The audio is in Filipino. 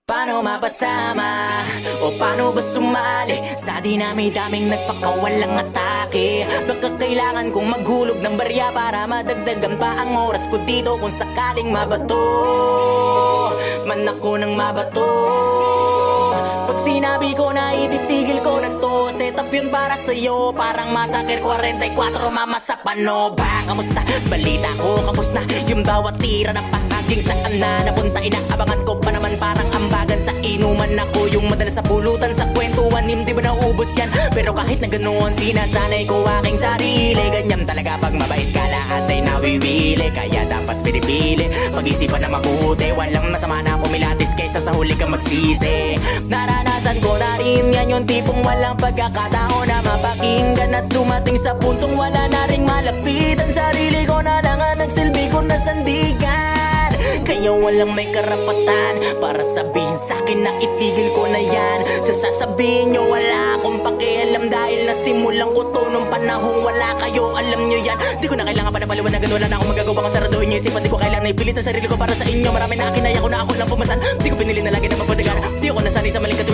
Paano mapasama o paano ba sumali sa dinami-daming nagpakawalang atake? Baka kailangan kong maghulog ng barya para madagdagan pa ang oras ko dito kung sakaling mabato man ako ng mabato. Pag sinabi ko na ititigil ko na to, set up yun para sa'yo, parang Massacre 44, mama sa pano ba? Kamusta? Balita ko, kapos na yung bawat tira na pahaging saan na napunta. Inaabangan ko pa naman parang ambagan sa inuman. Ako yung madalas na pulutan sa kwentuhan, hindi ba naubos yan? Pero kahit na ganoon, sinasanay ko aking sarili. Ganyan talaga pag mabait ka, lahat ay nawiwili. Kaya dapat pinipili, pag-isipan na mabuti. Walang masama na kumilatis kaysa sa huli kang magsisi. Naranasan ko na rin yan, yung tipong walang pagkakataon na mapakinggan at dumating sa puntong wala na ring malapitan. Sarili ko na lang ang nagsilbi ko na sandigan. Kaya walang may karapatan para sabihin sa'kin na itigil ko na yan. Sa sasabihin nyo wala akong pakialam, dahil nasimulan ko to nung panahong wala kayo, alam nyo yan. Di ko na kailangan pa na paliwanagan, wala na akong magagawa kung saraduhin nyo isipan. Di ko kailangan na ipilit ang sarili ko para sa inyo. Marami na akin na ako na ako lang pumasan. Di ko pinili na lagi na magpadagan. Di ako nasanay sa maling katuwigan.